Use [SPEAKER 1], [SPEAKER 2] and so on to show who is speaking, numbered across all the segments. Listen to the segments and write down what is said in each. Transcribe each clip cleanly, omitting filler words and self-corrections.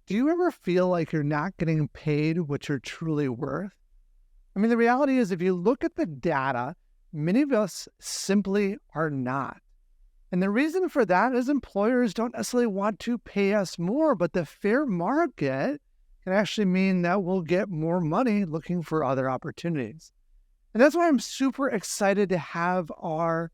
[SPEAKER 1] Do you ever feel like you're not getting paid what you're truly worth? I mean, the reality is, if you look at the data, many of us simply are not. And the reason for that is employers don't necessarily want to pay us more, but the fair market can actually mean that we'll get more money looking for other opportunities. And that's why I'm super excited to have our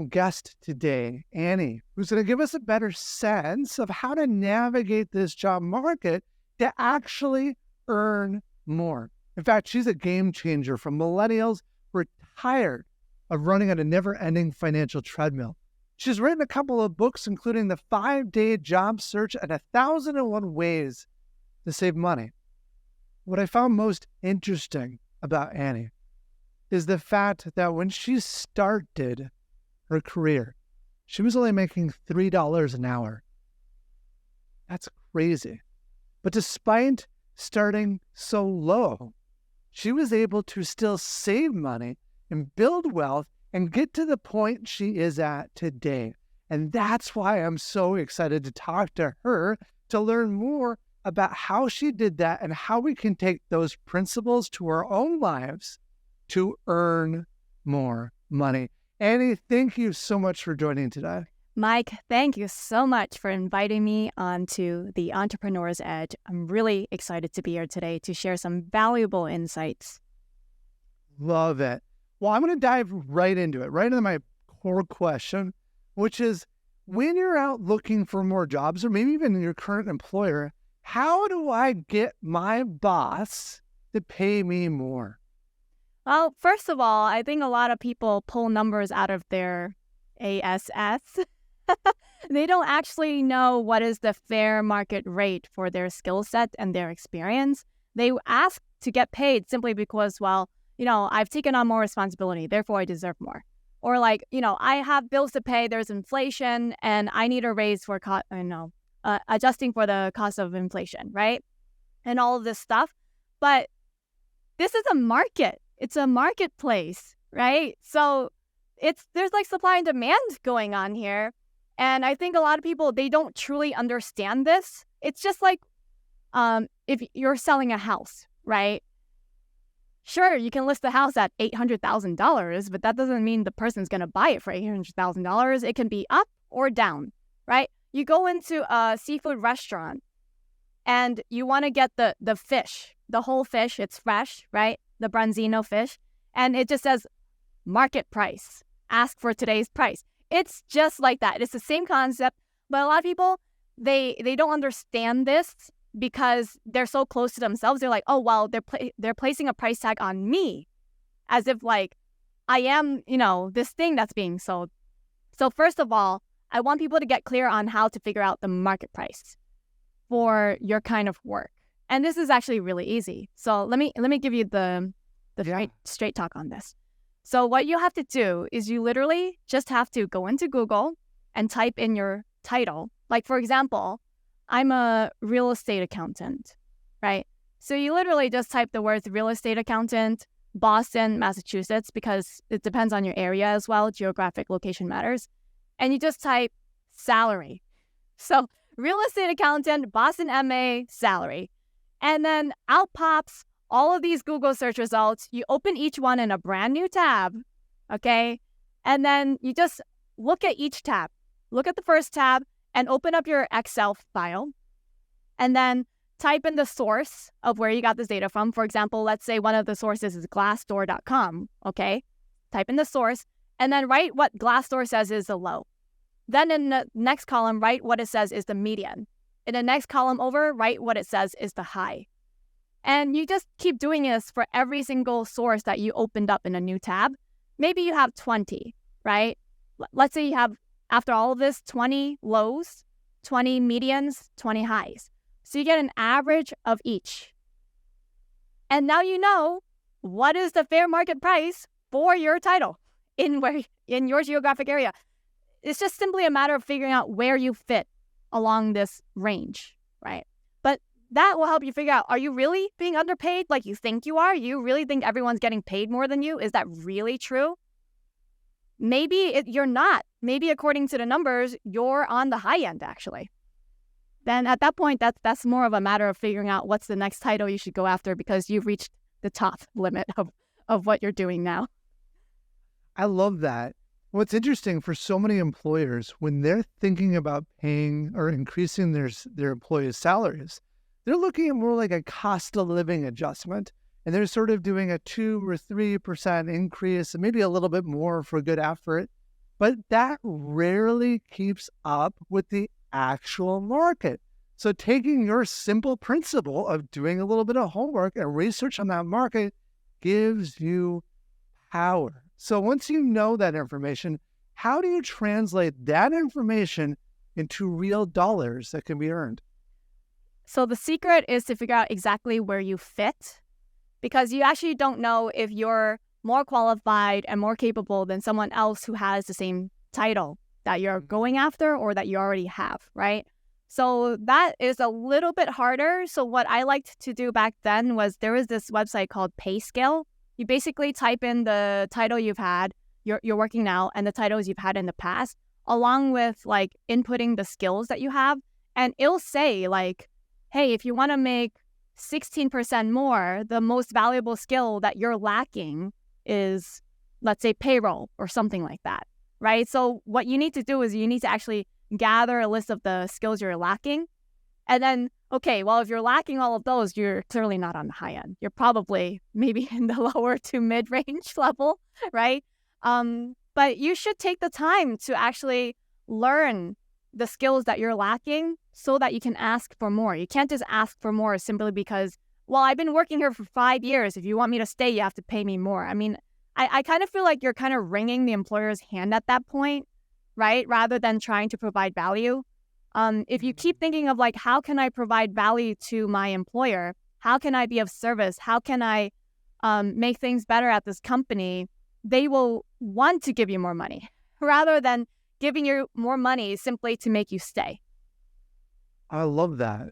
[SPEAKER 1] guest today, Annie, who's going to give us a better sense of how to navigate this job market to actually earn more. In fact, she's a game changer for millennials who are tired of running on a never-ending financial treadmill. She's written a couple of books, including The 5-Day Job Search and 1,001 Ways to Save Money. What I found most interesting about Annie is the fact that when she started her career, she was only making $3 an hour. That's crazy. But despite starting so low, she was able to still save money and build wealth and get to the point she is at today. And that's why I'm so excited to talk to her to learn more about how she did that and how we can take those principles to our own lives to earn more money. Annie, thank you so much for joining today.
[SPEAKER 2] Mike, thank you so much for inviting me onto the Entrepreneur's Edge. I'm really excited to be here today to share some valuable insights.
[SPEAKER 1] Love it. Well, I'm going to dive right into it, right into my core question, which is, when you're out looking for more jobs, or maybe even your current employer, how do I get my boss to pay me more?
[SPEAKER 2] Well, first of all, I think a lot of people pull numbers out of their ASS. They don't actually know what is the fair market rate for their skill set and their experience. They ask to get paid simply because, well, I've taken on more responsibility, therefore I deserve more. Or I have bills to pay, there's inflation, and I need a raise for, adjusting for the cost of inflation, right? And all of this stuff. But this is a market. It's a marketplace, right? So there's supply and demand going on here. And I think a lot of people, they don't truly understand this. It's just like if you're selling a house, right? Sure, you can list the house at $800,000, but that doesn't mean the person's going to buy it for $800,000. It can be up or down, right? You go into a seafood restaurant and you want to get the fish, the whole fish, it's fresh, right? The branzino fish, and it just says market price. Ask for today's price. It's just like that. It's the same concept, but a lot of people, they don't understand this because they're so close to themselves. They're like, oh, well, they're placing a price tag on me as if I am, this thing that's being sold. So first of all, I want people to get clear on how to figure out the market price for your kind of work. And this is actually really easy. So let me give you the straight talk on this. So what you have to do is you literally just have to go into Google and type in your title. Like, for example, I'm a real estate accountant, right? So you literally just type the words real estate accountant, Boston, Massachusetts, because it depends on your area as well. Geographic location matters. And you just type salary. So real estate accountant, Boston, MA, salary. And then out pops all of these Google search results. You open each one in a brand new tab, okay? And then you just look at each tab. Look at the first tab and open up your Excel file. And then type in the source of where you got this data from. For example, let's say one of the sources is Glassdoor.com, okay? Type in the source and then write what Glassdoor says is the low. Then in the next column, write what it says is the median. In the next column over, write what it says is the high. And you just keep doing this for every single source that you opened up in a new tab. Maybe you have 20, right? Let's say you have, after all of this, 20 lows, 20 medians, 20 highs. So you get an average of each. And now you know what is the fair market price for your title in your geographic area. It's just simply a matter of figuring out where you fit along this range, right? But that will help you figure out, are you really being underpaid like you think you are? You really think everyone's getting paid more than you? Is that really true? Maybe you're not. Maybe according to the numbers, you're on the high end, actually. then at that point, that's more of a matter of figuring out what's the next title you should go after because you've reached the top limit of what you're doing now.
[SPEAKER 1] I love that. What's interesting for so many employers, when they're thinking about paying or increasing their employees' salaries, they're looking at more like a cost of living adjustment. And they're sort of doing a 2 or 3% increase, and maybe a little bit more for good effort. But that rarely keeps up with the actual market. So taking your simple principle of doing a little bit of homework and research on that market gives you power. So once you know that information, how do you translate that information into real dollars that can be earned?
[SPEAKER 2] So the secret is to figure out exactly where you fit, because you actually don't know if you're more qualified and more capable than someone else who has the same title that you're going after or that you already have, right? So that is a little bit harder. So what I liked to do back then was there was this website called PayScale. You basically type in the title you've had, you're working now, and the titles you've had in the past, along with like inputting the skills that you have. And it'll say like, hey, if you want to make 16% more, the most valuable skill that you're lacking is, let's say, payroll or something like that, right? So what you need to do is you need to actually gather a list of the skills you're lacking. And then, okay, well, if you're lacking all of those, you're clearly not on the high end. You're probably maybe in the lower to mid-range level, right? But you should take the time to actually learn the skills that you're lacking so that you can ask for more. You can't just ask for more simply because, well, I've been working here for 5 years. If you want me to stay, you have to pay me more. I mean, I kind of feel like you're kind of wringing the employer's hand at that point, right? Rather than trying to provide value. If you keep thinking of like, how can I provide value to my employer? How can I be of service? How can I make things better at this company? They will want to give you more money rather than giving you more money simply to make you stay.
[SPEAKER 1] I love that.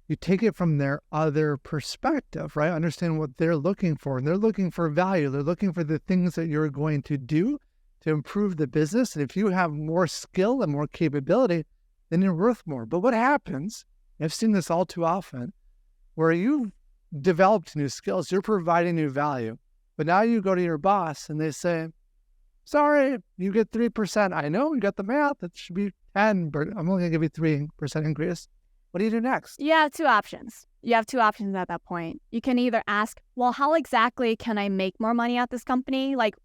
[SPEAKER 1] You take it from their other perspective, right? Understand what they're looking for. And they're looking for value. They're looking for the things that you're going to do to improve the business. And if you have more skill and more capability, then you're worth more. But what happens, I've seen this all too often, where you've developed new skills, you're providing new value, but now you go to your boss and they say, sorry, you get 3%. I know you got the math. It should be 10, but I'm only going to give you 3% increase. What do you do next?
[SPEAKER 2] You have two options. You have two options at that point. You can either ask, well, how exactly can I make more money at this company? Like,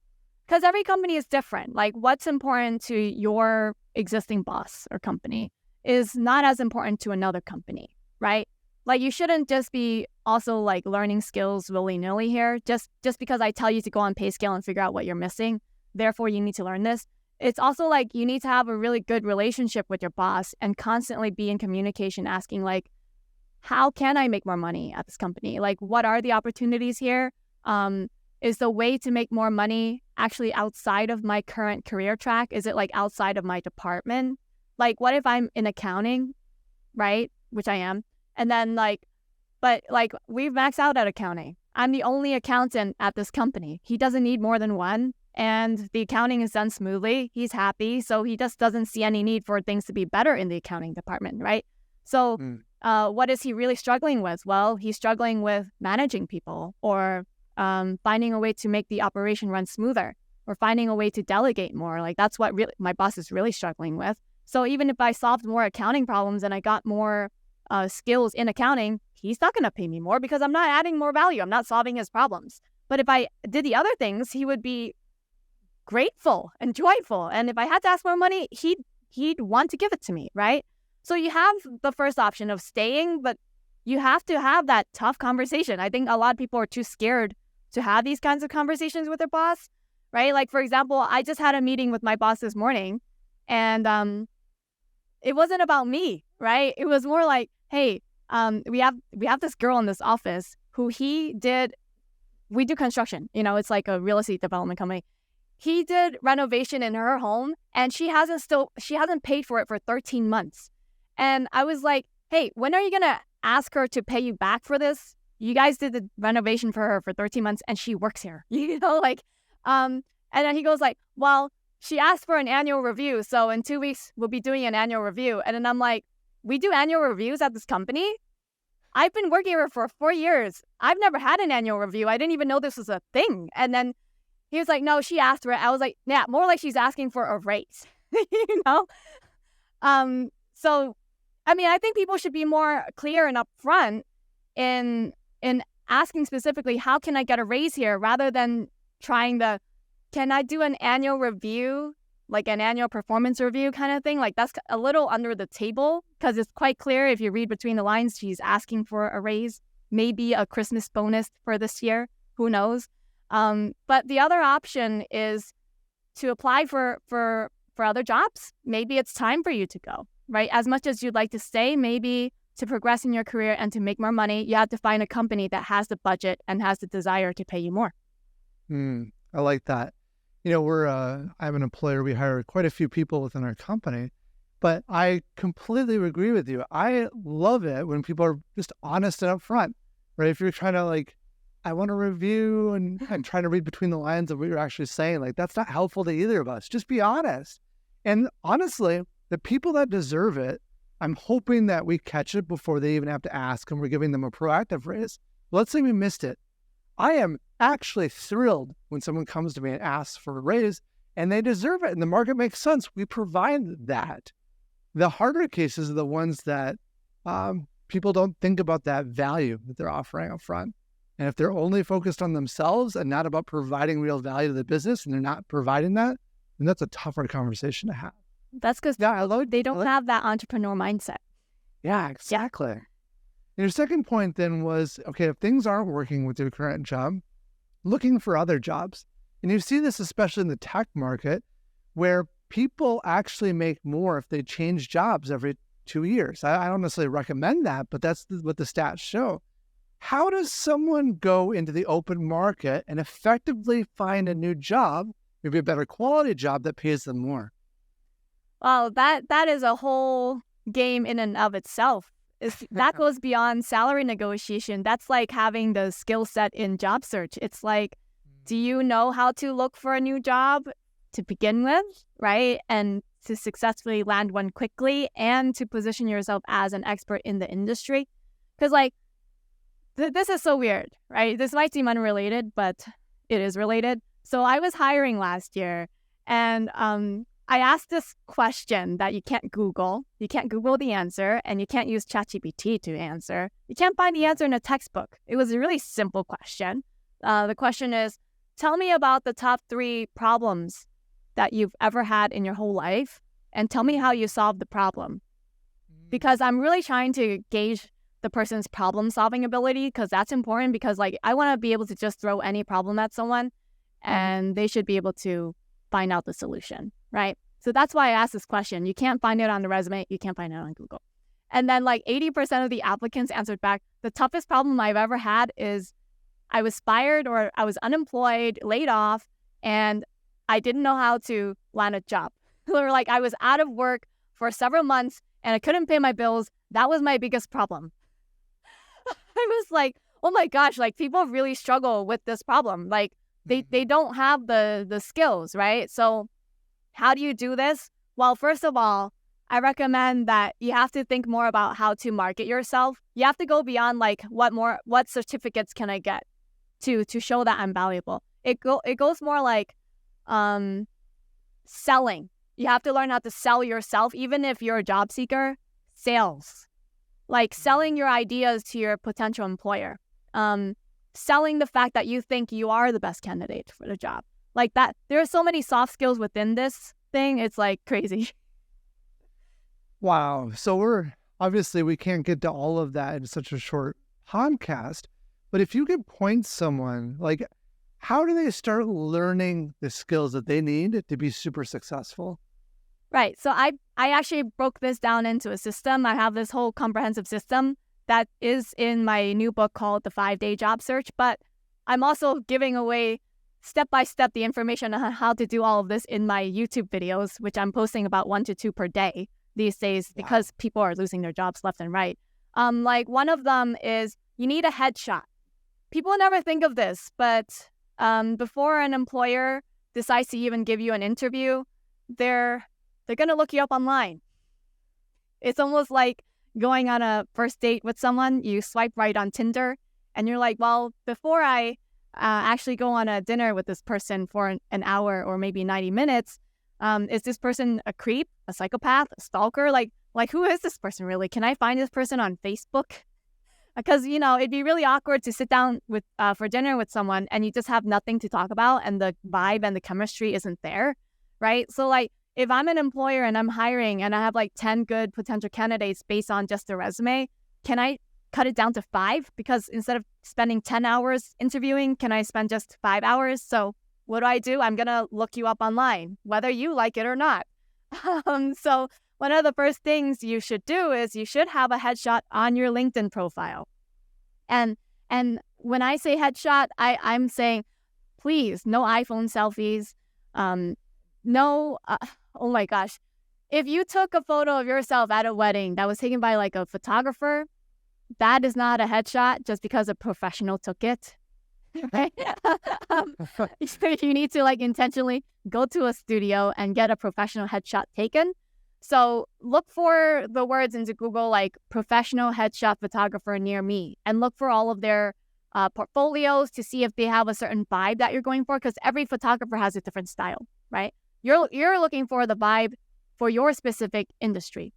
[SPEAKER 2] because every company is different. Like, what's important to your existing boss or company is not as important to another company, right? Like, you shouldn't just be also like learning skills willy-nilly here. Just because I tell you to go on PayScale and figure out what you're missing, therefore you need to learn this. It's also like you need to have a really good relationship with your boss and constantly be in communication asking like, how can I make more money at this company? Like, what are the opportunities here? Is the way to make more money actually outside of my current career track? Is it like outside of my department? Like, what if I'm in accounting, right? Which I am. And then but we've maxed out at accounting. I'm the only accountant at this company. He doesn't need more than one. And the accounting is done smoothly. He's happy. So he just doesn't see any need for things to be better in the accounting department, right? So what is he really struggling with? Well, he's struggling with managing people or finding a way to make the operation run smoother or finding a way to delegate more. Like, that's what really my boss is really struggling with. So even if I solved more accounting problems and I got more skills in accounting, he's not going to pay me more because I'm not adding more value. I'm not solving his problems. But if I did the other things, he would be grateful and joyful. And if I had to ask more money, he'd want to give it to me, right? So you have the first option of staying, but you have to have that tough conversation. I think a lot of people are too scared to have these kinds of conversations with their boss, right? Like, for example, I just had a meeting with my boss this morning, and it wasn't about me, right? It was more like, hey, we have this girl in this office who we do construction. You know, it's like a real estate development company. He did renovation in her home, and she hasn't paid for it for 13 months. And I was like, hey, when are you going to ask her to pay you back for this? You guys did the renovation for her for 13 months, and she works here, you know, and then he goes like, well, she asked for an annual review. So in 2 weeks, we'll be doing an annual review. And then I'm like, we do annual reviews at this company. I've been working here for 4 years. I've never had an annual review. I didn't even know this was a thing. And then he was like, no, she asked for it. I was like, yeah, more like she's asking for a raise, you know? So, I mean, I think people should be more clear and upfront in asking specifically, how can I get a raise here, rather than trying to, can I do an annual review, like an annual performance review kind of thing? Like, that's a little under the table, because it's quite clear if you read between the lines, she's asking for a raise, maybe a Christmas bonus for this year. Who knows? But the other option is to apply for other jobs. Maybe it's time for you to go, right? As much as you'd like to stay, maybe to progress in your career and to make more money, you have to find a company that has the budget and has the desire to pay you more.
[SPEAKER 1] I like that. You know, I'm an employer. We hire quite a few people within our company, but I completely agree with you. I love it when people are just honest and upfront, right? If you're trying to I want to review and trying to read between the lines of what you're actually saying, that's not helpful to either of us. Just be honest. And honestly, the people that deserve it, I'm hoping that we catch it before they even have to ask, and we're giving them a proactive raise. Let's say we missed it. I am actually thrilled when someone comes to me and asks for a raise, and they deserve it, and the market makes sense. We provide that. The harder cases are the ones that people don't think about that value that they're offering up front. And if they're only focused on themselves and not about providing real value to the business, and they're not providing that, then that's a tougher conversation to have.
[SPEAKER 2] That's because they don't have that entrepreneur mindset.
[SPEAKER 1] Yeah, exactly. And your second point then was, okay, if things aren't working with your current job, looking for other jobs. And you see this especially in the tech market, where people actually make more if they change jobs every 2 years. I don't necessarily recommend that, but that's what the stats show. How does someone go into the open market and effectively find a new job, maybe a better quality job that pays them more?
[SPEAKER 2] Well, that is a whole game in and of itself. That goes beyond salary negotiation. That's like having the skill set in job search. It's like, do you know how to look for a new job to begin with, right? And to successfully land one quickly, and to position yourself as an expert in the industry. Because this is so weird, right? This might seem unrelated, but it is related. So I was hiring last year, and I asked this question that you can't Google. You can't Google the answer, and you can't use ChatGPT to answer. You can't find the answer in a textbook. It was a really simple question. The question is, tell me about the top 3 problems that you've ever had in your whole life, and tell me how you solved the problem. Because I'm really trying to gauge the person's problem-solving ability, because that's important, because I want to be able to just throw any problem at someone, and they should be able to find out the solution, right? So that's why I asked this question. You can't find it on the resume. You can't find it on Google. And then 80% of the applicants answered back, the toughest problem I've ever had is I was fired, or I was unemployed, laid off, and I didn't know how to land a job. Or I was out of work for several months and I couldn't pay my bills. That was my biggest problem. I was like, oh my gosh, people really struggle with this problem. They don't have the skills, right? So how do you do this? Well, first of all, I recommend that you have to think more about how to market yourself. You have to go beyond what certificates can I get to show that I'm valuable. It goes more selling. You have to learn how to sell yourself, even if you're a job seeker. Sales. Selling your ideas to your potential employer. Selling the fact that you think you are the best candidate for the job. That. There are so many soft skills within this thing. It's crazy.
[SPEAKER 1] Wow. So we can't get to all of that in such a short podcast, but if you could point someone, how do they start learning the skills that they need to be super successful?
[SPEAKER 2] Right. So I actually broke this down into a system. I have this whole comprehensive system that is in my new book called The 5-Day Job Search, but I'm also giving away step by step the information on how to do all of this in my YouTube videos, which I'm posting about 1 to 2 per day these days because people are losing their jobs left and right. One of them is you need a headshot. People never think of this, but before an employer decides to even give you an interview, they're going to look you up online. It's almost like going on a first date with someone, you swipe right on Tinder, and you're like, well, before I actually go on a dinner with this person for an hour or maybe 90 minutes, is this person a creep, a psychopath, a stalker? Like who is this person really? Can I find this person on Facebook? Because, it'd be really awkward to sit down with for dinner with someone and you just have nothing to talk about and the vibe and the chemistry isn't there, right? So, if I'm an employer and I'm hiring and I have 10 good potential candidates based on just their resume, can I cut it down to 5? Because instead of spending 10 hours interviewing, can I spend just 5 hours? So what do? I'm going to look you up online, whether you like it or not. So one of the first things you should do is you should have a headshot on your LinkedIn profile. And when I say headshot, I'm saying, please, no iPhone selfies. No, oh my gosh. If you took a photo of yourself at a wedding that was taken by a photographer, that is not a headshot just because a professional took it. Right? You need to intentionally go to a studio and get a professional headshot taken. So look for the words into Google professional headshot photographer near me and look for all of their portfolios to see if they have a certain vibe that you're going for, because every photographer has a different style, right? You're looking for the vibe for your specific industry.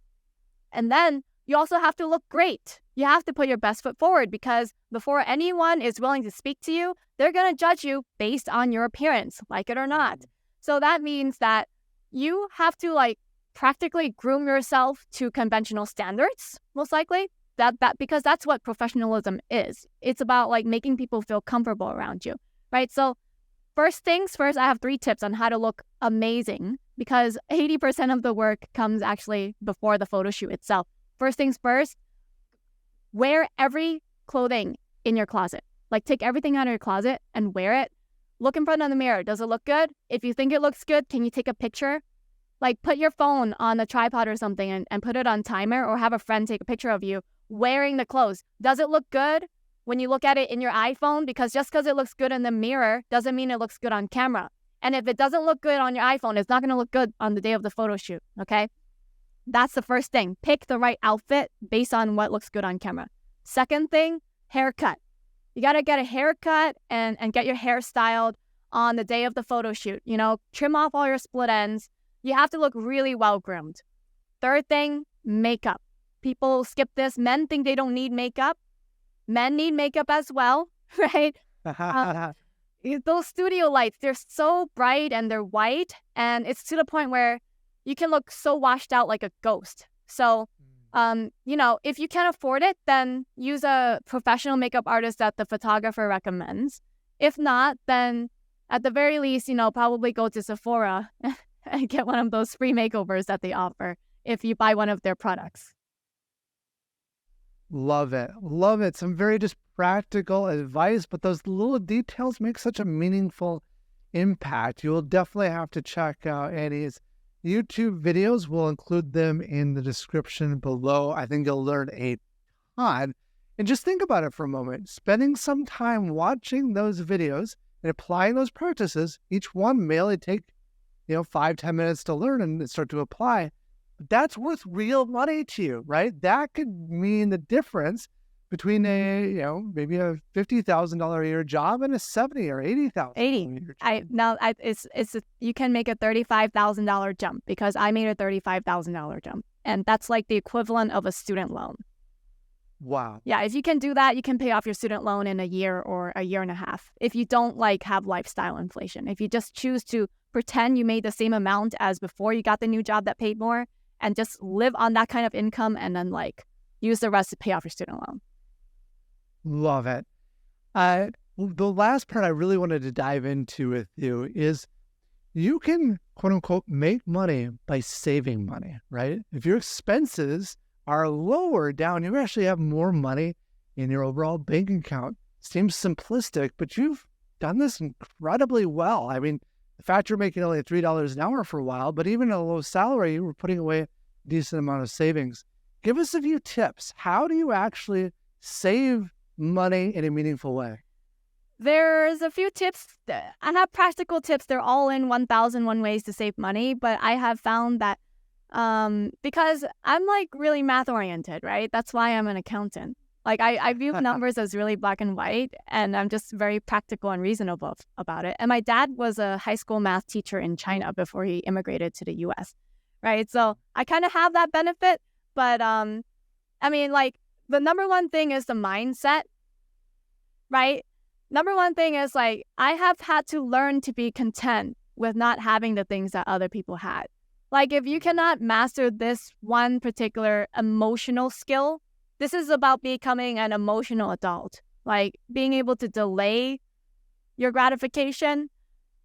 [SPEAKER 2] And then you also have to look great. You have to put your best foot forward, because before anyone is willing to speak to you, they're going to judge you based on your appearance, like it or not. So that means that you have to practically groom yourself to conventional standards, most likely. That because that's what professionalism is. It's about making people feel comfortable around you, right? So first things first, I have 3 tips on how to look amazing, because 80% of the work comes actually before the photo shoot itself. First things first, wear every clothing in your closet. Take everything out of your closet and wear it. Look in front of the mirror. Does it look good? If you think it looks good, can you take a picture? Put your phone on a tripod or something and put it on timer, or have a friend take a picture of you wearing the clothes. Does it look good when you look at it in your iPhone? Because just because it looks good in the mirror doesn't mean it looks good on camera. And if it doesn't look good on your iPhone, it's not going to look good on the day of the photo shoot, okay? That's the first thing. Pick the right outfit based on what looks good on camera. Second thing, haircut. You got to get a haircut and get your hair styled on the day of the photo shoot. Trim off all your split ends. You have to look really well groomed. Third thing, makeup. People skip this. Men think they don't need makeup. Men need makeup as well, right? Those studio lights, they're so bright and they're white, and it's to the point where you can look so washed out like a ghost. So, if you can't afford it, then use a professional makeup artist that the photographer recommends. If not, then at the very least, probably go to Sephora and get one of those free makeovers that they offer if you buy one of their products.
[SPEAKER 1] Love it. Love it. Some very just practical advice, but those little details make such a meaningful impact. You will definitely have to check out Annie's YouTube videos. We'll include them in the description below. I think you'll learn a ton. And just think about it for a moment. Spending some time watching those videos and applying those practices, each one may only take 5-10 minutes to learn and start to apply. That's worth real money to you, right? That could mean the difference between maybe a $50,000 a year job and a $70,000 or $80,000 a year job.
[SPEAKER 2] You can make a $35,000 jump, because I made a $35,000 jump, and that's the equivalent of a student loan.
[SPEAKER 1] Wow.
[SPEAKER 2] Yeah, if you can do that, you can pay off your student loan in a year or a year and a half. If you don't have lifestyle inflation, if you just choose to pretend you made the same amount as before you got the new job that paid more, and just live on that kind of income, and then use the rest to pay off your student loan.
[SPEAKER 1] Love it. The last part I really wanted to dive into with you is you can, quote unquote, make money by saving money, right? If your expenses are lower down, you actually have more money in your overall bank account. Seems simplistic, but you've done this incredibly well. I mean, the fact you're making only $3 an hour for a while, but even at a low salary, you were putting away a decent amount of savings. Give us a few tips. How do you actually save money in a meaningful way?
[SPEAKER 2] There's a few tips. I have practical tips. They're all in 1,001 ways to save money, but I have found that Because I'm like really math oriented, right? That's why I'm an accountant. Like I view numbers as really black and white, and I'm just very practical and reasonable about it. And my dad was a high school math teacher in China before he immigrated to the US, right? So I kind of have that benefit, but I mean, like the number one thing is the mindset, right? Number one thing is like I have had to learn to be content with not having the things that other people had. Like if you cannot master this one particular emotional skill, this is about becoming an emotional adult, like being able to delay your gratification.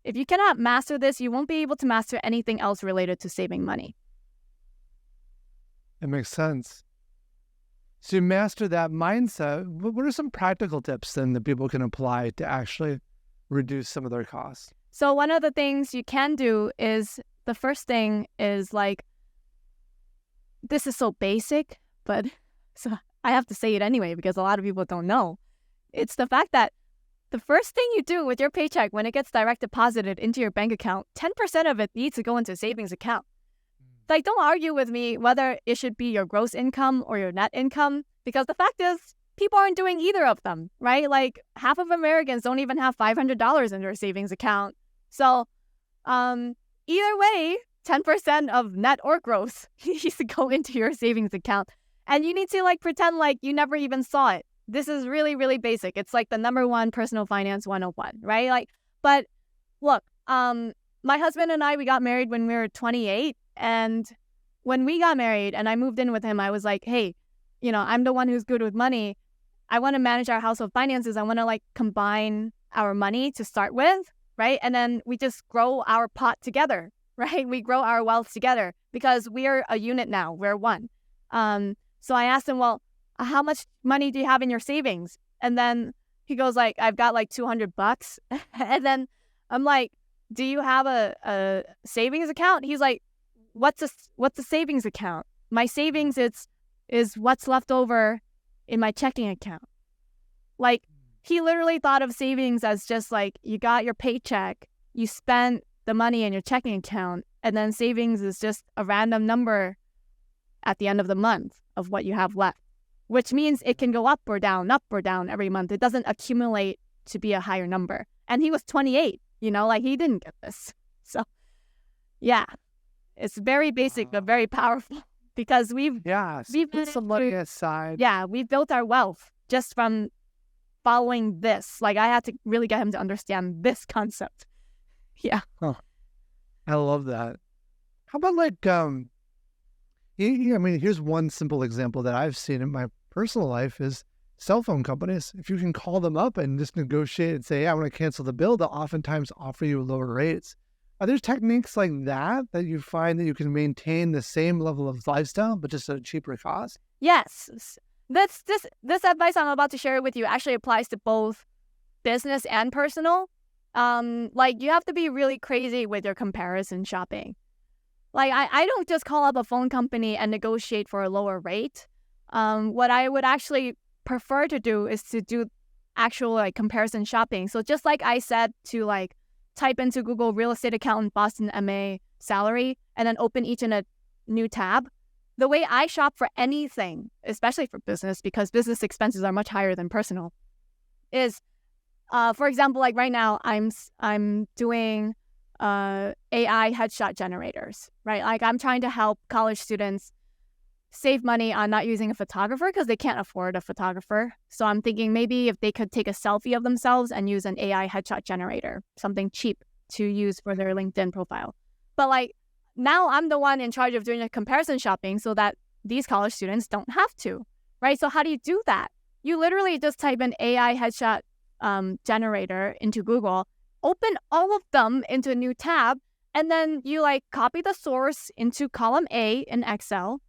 [SPEAKER 2] If you cannot master this, you won't be able to master anything else related to saving money.
[SPEAKER 1] It makes sense. So you master that mindset. What are some practical tips then that people can apply to actually reduce some of their costs?
[SPEAKER 2] So one of the things you can do is, the first thing is like, this is so basic, but so I have to say it anyway because a lot of people don't know. It's the fact that the first thing you do with your paycheck when it gets direct deposited into your bank account, 10% of it needs to go into a savings account. Like, don't argue with me whether it should be your gross income or your net income, because the fact is, people aren't doing either of them, right? Like, half of Americans don't even have $500 in their savings account. So, either way, 10% of net or gross needs to go into your savings account. And you need to, like, pretend like you never even saw it. This is really, really basic. It's like the number one personal finance 101, right? Like, but look, my husband and I, we got married when we were 28. And when we got married and I moved in with him, I was like, hey, you know, I'm the one who's good with money. I want to manage our household finances. I want to like combine our money to start with, right? And then we just grow our pot together, right? We grow our wealth together because we are a unit now. We're one. So I asked him, well, how much money do you have in your savings? And then he goes like, I've got like $200. And then I'm like, do you have a savings account? He's like, what's a savings account? My savings is what's left over in my checking account. Like, he literally thought of savings as just like, you got your paycheck, you spent the money in your checking account, and then savings is just a random number at the end of the month of what you have left, which means it can go up or down every month. It doesn't accumulate to be a higher number. And he was 28, you know, like he didn't get this. So, yeah. It's very basic, but very powerful because we've
[SPEAKER 1] put some money aside.
[SPEAKER 2] Yeah, we've built our wealth just from following this. Like I had to really get him to understand this concept. Yeah.
[SPEAKER 1] Oh, I love that. How about like, I mean, here's one simple example that I've seen in my personal life is cell phone companies. If you can call them up and just negotiate and say, hey, I want to cancel the bill, they'll oftentimes offer you lower rates. Are there techniques like that you find that you can maintain the same level of lifestyle, but just at a cheaper cost?
[SPEAKER 2] Yes. This advice I'm about to share with you actually applies to both business and personal. Like you have to be really crazy with your comparison shopping. Like I don't just call up a phone company and negotiate for a lower rate. What I would actually prefer to do is to do actual like comparison shopping. So just like I said to like type into Google real estate accountant Boston MA salary and then open each in a new tab. The way I shop for anything, especially for business, because business expenses are much higher than personal, is, for example, like right now I'm doing AI headshot generators, right? Like I'm trying to help college students save money on not using a photographer because they can't afford a photographer. So I'm thinking maybe if they could take a selfie of themselves and use an AI headshot generator, something cheap to use for their LinkedIn profile. But like now I'm the one in charge of doing the comparison shopping so that these college students don't have to, right? So how do you do that? You literally just type in AI headshot generator into Google, open all of them into a new tab, and then you like copy the source into column A in Excel,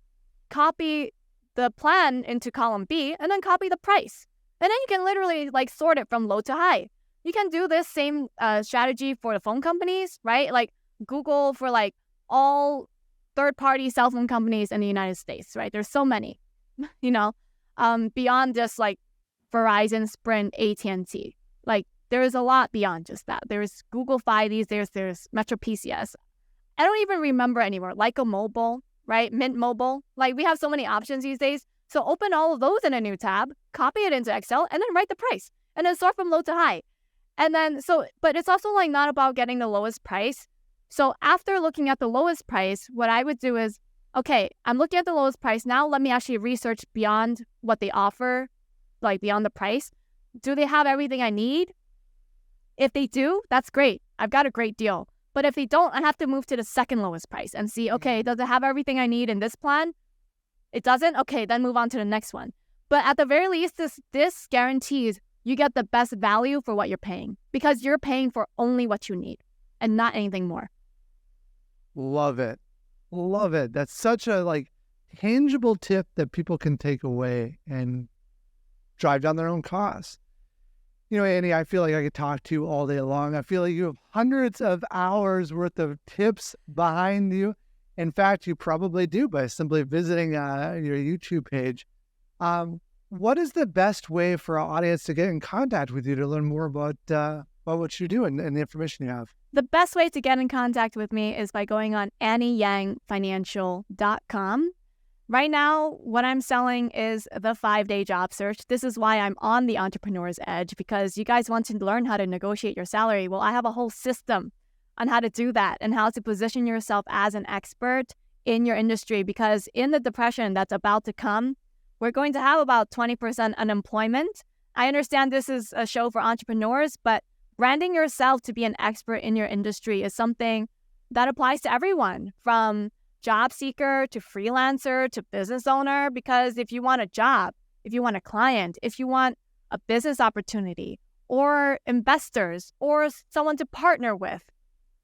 [SPEAKER 2] copy the plan into column B, and then copy the price. And then you can literally like sort it from low to high. You can do this same strategy for the phone companies, right? Like Google for like all third-party cell phone companies in the United States, right? There's so many, you know, beyond just like Verizon, Sprint, AT&T. Like there is a lot beyond just that. There's Google Fi these days, there's Metro PCS. I don't even remember anymore. Like a Mobile. right? Mint Mobile. Like we have so many options these days. So open all of those in a new tab, copy it into Excel, and then write the price. And then sort from low to high. And then, but it's also like not about getting the lowest price. So after looking at the lowest price, what I would do is, okay, I'm looking at the lowest price. Now let me actually research beyond what they offer, like beyond the price. Do they have everything I need? If they do, that's great. I've got a great deal. But if they don't, I have to move to the second lowest price and see, okay, does it have everything I need in this plan? It doesn't? Okay, then move on to the next one. But at the very least, this guarantees you get the best value for what you're paying because you're paying for only what you need and not anything more.
[SPEAKER 1] Love it. Love it. That's such a tangible tip that people can take away and drive down their own costs. Annie, I feel like I could talk to you all day long. I feel like you have hundreds of hours worth of tips behind you. In fact, you probably do by simply visiting your YouTube page. What is the best way for our audience to get in contact with you to learn more about what you do and the information you have?
[SPEAKER 2] The best way to get in contact with me is by going on AnnieYangFinancial.com. Right now, what I'm selling is the 5-day job search. This is why I'm on the Entrepreneur's Edge, because you guys want to learn how to negotiate your salary. Well, I have a whole system on how to do that and how to position yourself as an expert in your industry, because in the depression that's about to come, we're going to have about 20% unemployment. I understand this is a show for entrepreneurs, but branding yourself to be an expert in your industry is something that applies to everyone, from job seeker to freelancer to business owner, because if you want a job, if you want a client, if you want a business opportunity or investors or someone to partner with,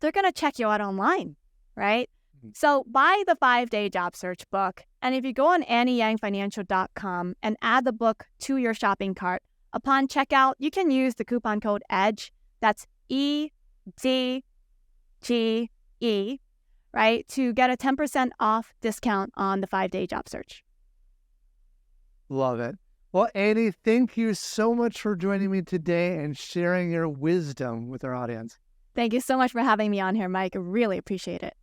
[SPEAKER 2] they're going to check you out online, right? So buy the 5-day job search book. And if you go on AnnieYangFinancial.com and add the book to your shopping cart, upon checkout, you can use the coupon code EDGE. That's EDGE, right? To get a 10% off discount on the 5-day job search.
[SPEAKER 1] Love it. Well, Annie, thank you so much for joining me today and sharing your wisdom with our audience.
[SPEAKER 2] Thank you so much for having me on here, Mike. I really appreciate it.